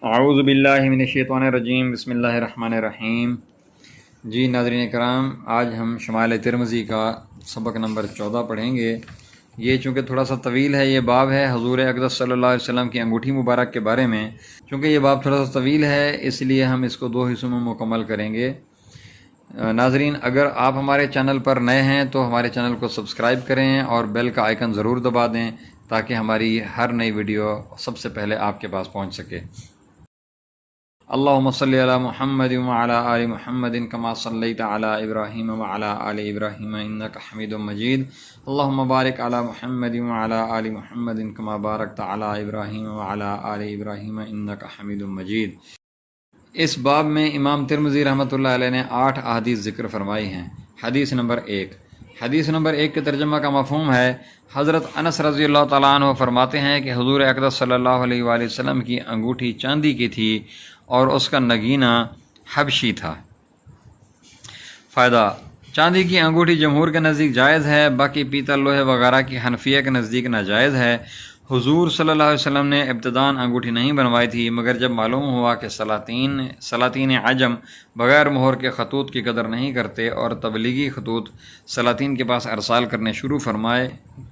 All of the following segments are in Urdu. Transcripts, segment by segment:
اعوذ باللہ من الشیطان الرجیم، بسم اللہ الرحمن الرحیم۔ جی ناظرین کرام، آج ہم شمائل ترمذی کا سبق نمبر 14 پڑھیں گے۔ یہ چونکہ تھوڑا سا طویل ہے، یہ باب ہے حضور اقدس صلی اللہ علیہ وسلم کی انگوٹھی مبارک کے بارے میں۔ چونکہ یہ باب تھوڑا سا طویل ہے اس لیے ہم اس کو 2 حصوں میں مکمل کریں گے۔ ناظرین، اگر آپ ہمارے چینل پر نئے ہیں تو ہمارے چینل کو سبسکرائب کریں اور بیل کا آئیکن ضرور دبا دیں تاکہ ہماری ہر نئی ویڈیو سب سے پہلے آپ کے پاس پہنچ سکے۔ اللہم صلی علی محمد وعلی آل محمد کما صلیت علی ابراہیم وعلی آل ابراہیم انک حمید مجید۔ اللہم بارک علی محمد وعلی آل محمد کما بارکت علی ابراہیم وعلی آل ابراہیم انک حمید مجید۔ اس باب میں امام ترمذی رحمۃ اللہ علیہ نے 8 احادیث ذکر فرمائی ہیں۔ حدیث نمبر 1۔ حدیث نمبر 1 کے ترجمہ کا مفہوم ہے، حضرت انس رضی اللہ تعالیٰ عنہ فرماتے ہیں کہ حضور اقدس صلی اللہ علیہ وآلہ وسلم کی انگوٹھی چاندی کی تھی اور اس کا نگینہ حبشی تھا۔ فائدہ: چاندی کی انگوٹھی جمہور کے نزدیک جائز ہے، باقی پیتل، لوہے وغیرہ کی حنفیہ کے نزدیک ناجائز ہے۔ حضور صلی اللہ علیہ وسلم نے ابتداً انگوٹھی نہیں بنوائی تھی، مگر جب معلوم ہوا کہ سلاطین عجم بغیر مہر کے خطوط کی قدر نہیں کرتے اور تبلیغی خطوط سلاطین کے پاس ارسال کرنے شروع فرمائے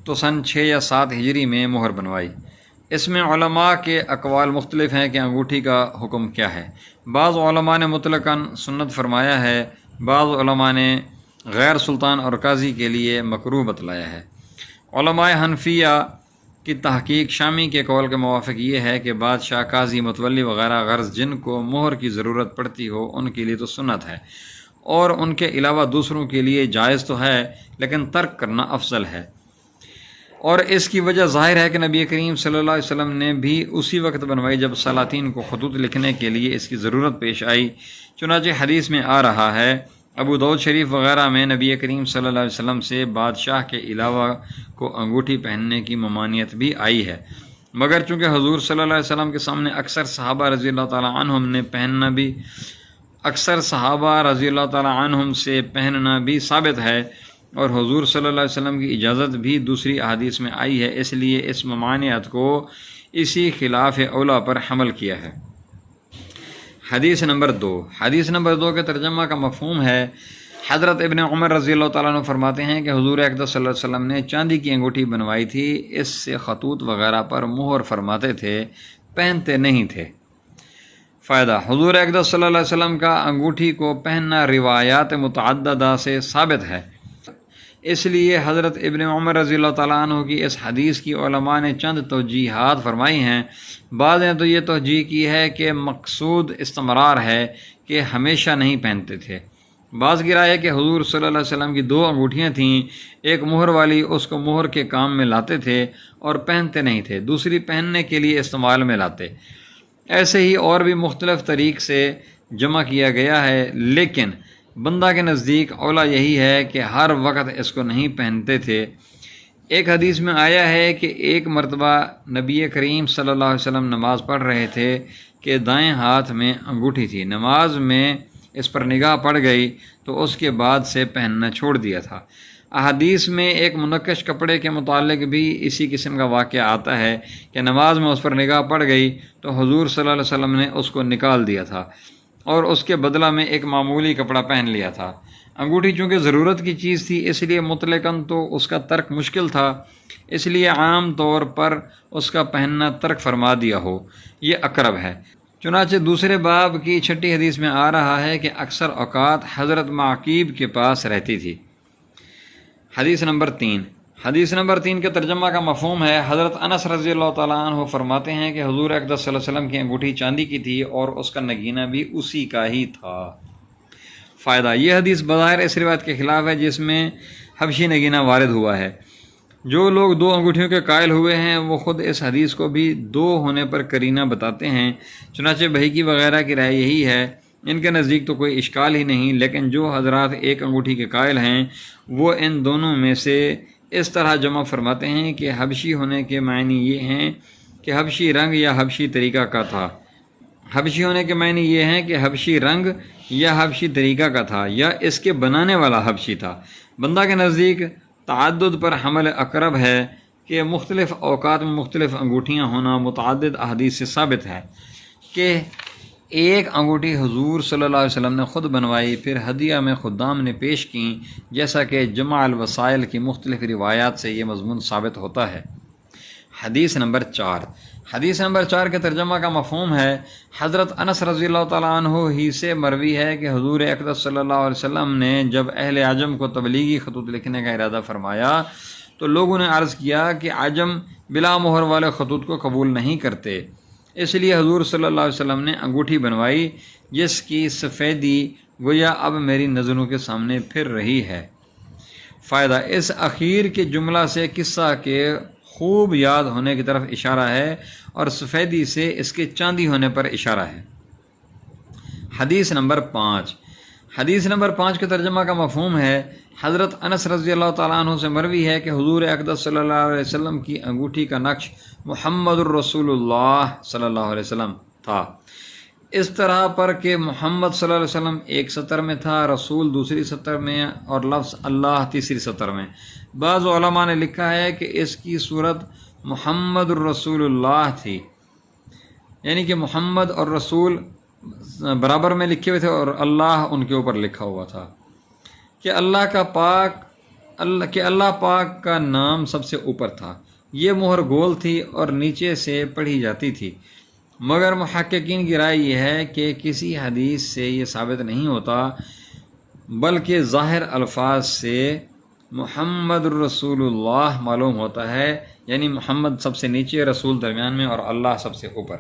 تو سن 6 یا 7 ہجری میں مہر بنوائی۔ اس میں علماء کے اقوال مختلف ہیں کہ انگوٹھی کا حکم کیا ہے۔ بعض علماء نے مطلقاً سنت فرمایا ہے، بعض علماء نے غیر سلطان اور قاضی کے لیے مکروہ بتلایا ہے۔ علماء حنفیہ کی تحقیق شامی کے قول کے موافق یہ ہے کہ بادشاہ، قاضی، متولی وغیرہ غرض جن کو مہر کی ضرورت پڑتی ہو ان کے لیے تو سنت ہے، اور ان کے علاوہ دوسروں کے لیے جائز تو ہے لیکن ترک کرنا افضل ہے۔ اور اس کی وجہ ظاہر ہے کہ نبی کریم صلی اللہ علیہ وسلم نے بھی اسی وقت بنوائی جب سلاطین کو خطوط لکھنے کے لیے اس کی ضرورت پیش آئی۔ چنانچہ حدیث میں آ رہا ہے، ابو داؤد شریف وغیرہ میں نبی کریم صلی اللہ علیہ وسلم سے بادشاہ کے علاوہ کو انگوٹھی پہننے کی ممانعت بھی آئی ہے، مگر چونکہ حضور صلی اللہ علیہ وسلم کے سامنے اکثر صحابہ رضی اللہ تعالیٰ عنہم سے پہننا بھی ثابت ہے، اور حضور صلی اللہ علیہ وسلم کی اجازت بھی دوسری احادیث میں آئی ہے، اس لیے اس ممانعت کو اسی خلاف اولا پر حمل کیا ہے۔ حدیث نمبر 2۔ حدیث نمبر 2 کے ترجمہ کا مفہوم ہے، حضرت ابن عمر رضی اللہ تعالیٰ عنہ فرماتے ہیں کہ حضور اقدس صلی اللہ علیہ وسلم نے چاندی کی انگوٹھی بنوائی تھی، اس سے خطوط وغیرہ پر مہر فرماتے تھے، پہنتے نہیں تھے۔ فائدہ: حضور اقدس صلی اللہ علیہ وسلم کا انگوٹھی کو پہننا روایات متعددہ سے ثابت ہے، اس لیے حضرت ابن عمر رضی اللہ تعالیٰ عنہ کی اس حدیث کی علماء نے چند توجیحات فرمائی ہیں۔ بعض نے تو یہ توجیح کی ہے کہ مقصود استمرار ہے کہ ہمیشہ نہیں پہنتے تھے۔ بعض کی رائے ہے کہ حضور صلی اللہ علیہ وسلم کی 2 انگوٹھیاں تھیں، ایک مہر والی، اس کو مہر کے کام میں لاتے تھے اور پہنتے نہیں تھے، دوسری پہننے کے لیے استعمال میں لاتے۔ ایسے ہی اور بھی مختلف طریق سے جمع کیا گیا ہے، لیکن بندہ کے نزدیک اولا یہی ہے کہ ہر وقت اس کو نہیں پہنتے تھے۔ ایک حدیث میں آیا ہے کہ ایک مرتبہ نبی کریم صلی اللہ علیہ وسلم نماز پڑھ رہے تھے کہ دائیں ہاتھ میں انگوٹھی تھی، نماز میں اس پر نگاہ پڑ گئی تو اس کے بعد سے پہننا چھوڑ دیا تھا۔ احادیث میں ایک منقش کپڑے کے متعلق بھی اسی قسم کا واقعہ آتا ہے کہ نماز میں اس پر نگاہ پڑ گئی تو حضور صلی اللہ علیہ وسلم نے اس کو نکال دیا تھا اور اس کے بدلہ میں ایک معمولی کپڑا پہن لیا تھا۔ انگوٹھی چونکہ ضرورت کی چیز تھی اس لیے مطلقاً تو اس کا ترک مشکل تھا، اس لیے عام طور پر اس کا پہننا ترک فرما دیا ہو، یہ اقرب ہے۔ چنانچہ دوسرے باب کی 6 حدیث میں آ رہا ہے کہ اکثر اوقات حضرت معقیب کے پاس رہتی تھی۔ حدیث نمبر 3۔ حدیث نمبر 3 کے ترجمہ کا مفہوم ہے، حضرت انس رضی اللہ تعالیٰ عنہ فرماتے ہیں کہ حضور اقدس صلی اللہ علیہ وسلم کی انگوٹھی چاندی کی تھی اور اس کا نگینہ بھی اسی کا ہی تھا۔ فائدہ: یہ حدیث بظاہر اس روایت کے خلاف ہے جس میں حبشی نگینہ وارد ہوا ہے۔ جو لوگ 2 انگوٹھیوں کے قائل ہوئے ہیں وہ خود اس حدیث کو بھی 2 ہونے پر قرینہ بتاتے ہیں۔ چنانچہ بہقی وغیرہ کی رائے یہی ہے، ان کے نزدیک تو کوئی اشکال ہی نہیں، لیکن جو حضرات ایک انگوٹھی کے قائل ہیں وہ ان دونوں میں سے اس طرح جمع فرماتے ہیں کہ حبشی ہونے کے معنی یہ ہیں کہ حبشی رنگ یا حبشی طریقہ کا تھا۔ حبشی ہونے کے معنی یہ ہیں کہ حبشی رنگ یا حبشی طریقہ کا تھا یا اس کے بنانے والا حبشی تھا۔ بندہ کے نزدیک تعدد پر حمل اقرب ہے کہ مختلف اوقات میں مختلف انگوٹھیاں ہونا متعدد احادیث سے ثابت ہے۔ کہ ایک انگوٹھی حضور صلی اللہ علیہ وسلم نے خود بنوائی، پھر ہدیہ میں خدام نے پیش کی، جیسا کہ جمع الوسائل کی مختلف روایات سے یہ مضمون ثابت ہوتا ہے۔ حدیث نمبر 4۔ حدیث نمبر 4 کے ترجمہ کا مفہوم ہے، حضرت انس رضی اللہ تعالیٰ عنہ ہی سے مروی ہے کہ حضور اقدس صلی اللہ علیہ وسلم نے جب اہل عجم کو تبلیغی خطوط لکھنے کا ارادہ فرمایا تو لوگوں نے عرض کیا کہ عجم بلا مہر والے خطوط کو قبول نہیں کرتے، اس لیے حضور صلی اللہ علیہ وسلم نے انگوٹھی بنوائی جس کی سفیدی گویا اب میری نظروں کے سامنے پھر رہی ہے۔ فائدہ، اس اخیر کے جملہ سے قصہ کے خوب یاد ہونے کی طرف اشارہ ہے اور سفیدی سے اس کے چاندی ہونے پر اشارہ ہے۔ حدیث نمبر 5۔ حدیث نمبر 5 کے ترجمہ کا مفہوم ہے، حضرت انس رضی اللہ تعالیٰ عنہ سے مروی ہے کہ حضور اقدس صلی اللہ علیہ وسلم کی انگوٹھی کا نقش محمد الرسول اللہ صلی اللہ علیہ وسلم تھا، اس طرح پر کہ محمد صلی اللہ علیہ وسلم ایک سطر میں تھا، رسول دوسری سطر میں اور لفظ اللہ تیسری سطر میں۔ بعض علماء نے لکھا ہے کہ اس کی صورت محمد الرسول اللہ تھی، یعنی کہ محمد اور رسول برابر میں لکھے ہوئے تھے اور اللہ ان کے اوپر لکھا ہوا تھا، کہ اللہ پاک کا نام سب سے اوپر تھا۔ یہ مہر گول تھی اور نیچے سے پڑھی جاتی تھی، مگر محققین کی رائے یہ ہے کہ کسی حدیث سے یہ ثابت نہیں ہوتا، بلکہ ظاہر الفاظ سے محمد الرسول اللہ معلوم ہوتا ہے، یعنی محمد سب سے نیچے، رسول درمیان میں اور اللہ سب سے اوپر۔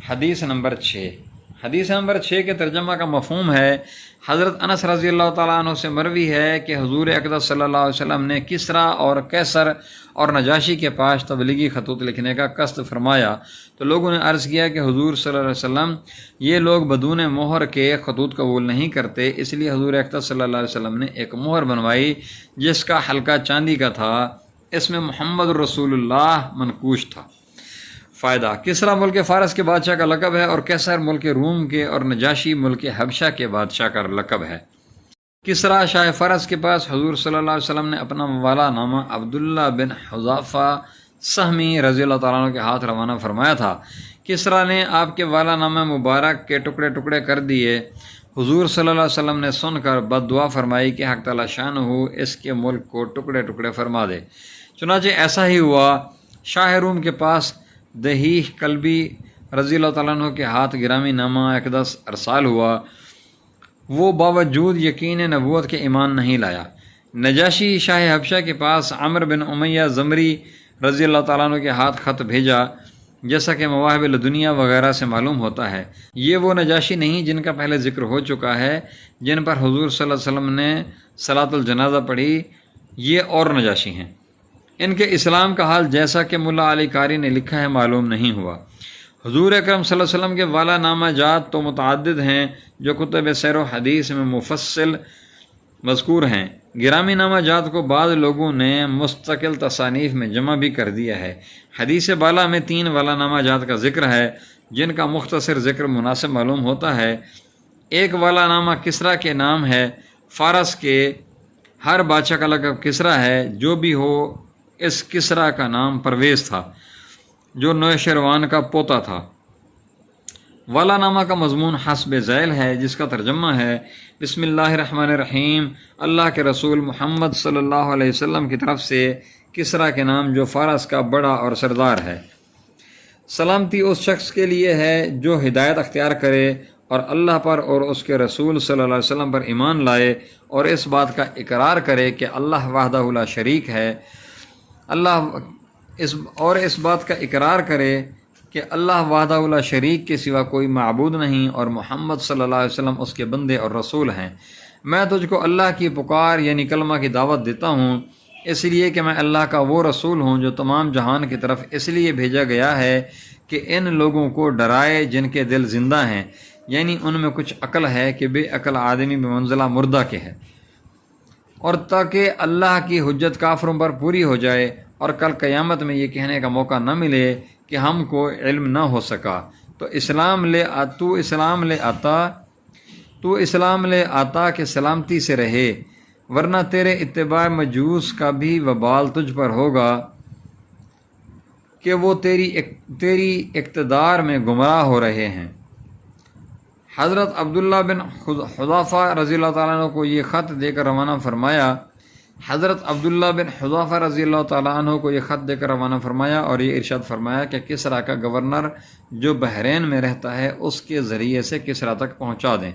حدیث نمبر 6۔ حدیث نمبر 6 کے ترجمہ کا مفہوم ہے، حضرت انس رضی اللہ تعالیٰ عنہ سے مروی ہے کہ حضور اقدس صلی اللہ علیہ وسلم نے کسریٰ اور قیصر اور نجاشی کے پاس تبلیغی خطوط لکھنے کا قصد فرمایا تو لوگوں نے عرض کیا کہ حضور صلی اللہ علیہ وسلم یہ لوگ بدون مہر کے خطوط قبول نہیں کرتے، اس لیے حضور اقدس صلی اللہ علیہ وسلم نے ایک مہر بنوائی جس کا حلقہ چاندی کا تھا، اس میں محمد رسول اللہ منقوش تھا۔ فائدہ، کسریٰ ملک فارس کے بادشاہ کا لقب ہے اور قیصر ملک روم کے اور نجاشی ملک حبشہ کے بادشاہ کا لقب ہے۔ کسریٰ شاہ فارس کے پاس حضور صلی اللہ علیہ وسلم نے اپنا موالا نامہ عبداللہ بن حذافہ سہمی رضی اللہ تعالیٰ عنہ کے ہاتھ روانہ فرمایا تھا۔ کسریٰ نے آپ کے والا نامہ مبارک کے ٹکڑے ٹکڑے کر دیے۔ حضور صلی اللہ علیہ وسلم نے سن کر بد دعا فرمائی کہ حق تعالیٰ شان ہو اس کے ملک کو ٹکڑے ٹکڑے فرما دے۔ چنانچہ ایسا ہی ہوا۔ شاہ روم کے پاس دہیح کلبی رضی اللہ تعالیٰ عنہ کے ہاتھ گرامی نامہ اقدس ارسال ہوا، وہ باوجود یقین نبوت کے ایمان نہیں لایا۔ نجاشی شاہ حبشہ کے پاس عمر بن امیہ زمری رضی اللہ تعالیٰ عنہ کے ہاتھ خط بھیجا، جیسا کہ مواہب الدنیا وغیرہ سے معلوم ہوتا ہے۔ یہ وہ نجاشی نہیں جن کا پہلے ذکر ہو چکا ہے، جن پر حضور صلی اللہ علیہ وسلم نے صلاۃ الجنازہ پڑھی، یہ اور نجاشی ہیں۔ ان کے اسلام کا حال جیسا کہ ملا علی قاری نے لکھا ہے معلوم نہیں ہوا۔ حضور اکرم صلی اللہ علیہ وسلم کے والا نامہ جات تو متعدد ہیں جو کتب سیر و حدیث میں مفصل مذکور ہیں۔ گرامی نامہ جات کو بعض لوگوں نے مستقل تصانیف میں جمع بھی کر دیا ہے۔ حدیث بالا میں 3 والا نامہ جات کا ذکر ہے جن کا مختصر ذکر مناسب معلوم ہوتا ہے۔ ایک والا نامہ کسریٰ کے نام ہے، فارس کے ہر بادشاہ کا لقب کسریٰ ہے، جو بھی ہو اس کسریٰ کا نام پرویز تھا جو نوشیروان کا پوتا تھا۔ والا نامہ کا مضمون حسب ذیل ہے، جس کا ترجمہ ہے، بسم اللہ الرحمن الرحیم، اللہ کے رسول محمد صلی اللہ علیہ وسلم کی طرف سے کسریٰ کے نام جو فارس کا بڑا اور سردار ہے۔ سلامتی اس شخص کے لیے ہے جو ہدایت اختیار کرے اور اللہ پر اور اس کے رسول صلی اللہ علیہ وسلم پر ایمان لائے اور اس بات کا اقرار کرے کہ اللہ وحدہ لا شریک ہے، اس بات کا اقرار کرے کہ اللہ وحدہ لا شریک کے سوا کوئی معبود نہیں اور محمد صلی اللہ علیہ وسلم اس کے بندے اور رسول ہیں۔ میں تجھ کو اللہ کی پکار یعنی کلمہ کی دعوت دیتا ہوں، اس لیے کہ میں اللہ کا وہ رسول ہوں جو تمام جہان کی طرف اس لیے بھیجا گیا ہے کہ ان لوگوں کو ڈرائے جن کے دل زندہ ہیں، یعنی ان میں کچھ عقل ہے کہ بے عقل آدمی بمنزلہ مردہ کے ہے، اور تاکہ اللہ کی حجت کافروں پر پوری ہو جائے اور کل قیامت میں یہ کہنے کا موقع نہ ملے کہ ہم کو علم نہ ہو سکا۔ تو اسلام لے آتا کہ سلامتی سے رہے، ورنہ تیرے اتباع مجوس کا بھی وبال تجھ پر ہوگا کہ وہ تیری اقتدار میں گمراہ ہو رہے ہیں۔ حضرت عبداللہ بن حذافہ رضی اللہ تعالیٰ عنہ کو یہ خط دے کر روانہ فرمایا اور یہ ارشاد فرمایا کہ کسریٰ کا گورنر جو بحرین میں رہتا ہے اس کے ذریعے سے کسریٰ تک پہنچا دیں۔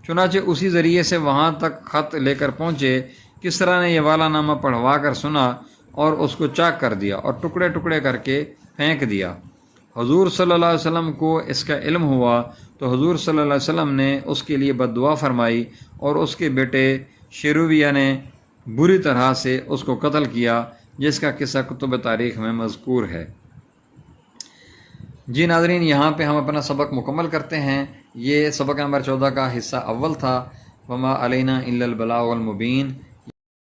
چنانچہ اسی ذریعے سے وہاں تک خط لے کر پہنچے۔ کسریٰ نے یہ والا نامہ پڑھوا کر سنا اور اس کو چاک کر دیا اور ٹکڑے ٹکڑے کر کے پھینک دیا۔ حضور صلی اللہ علیہ وسلم کو اس کا علم ہوا تو حضور صلی اللہ علیہ وسلم نے اس کے لیے بد دعا فرمائی اور اس کے بیٹے شیرویہ نے بری طرح سے اس کو قتل کیا، جس کا قصہ کتب تاریخ میں مذکور ہے۔ جی ناظرین، یہاں پہ ہم اپنا سبق مکمل کرتے ہیں۔ یہ سبق نمبر 14 کا حصہ اول تھا۔ وما علینا الا البلاغ المبین۔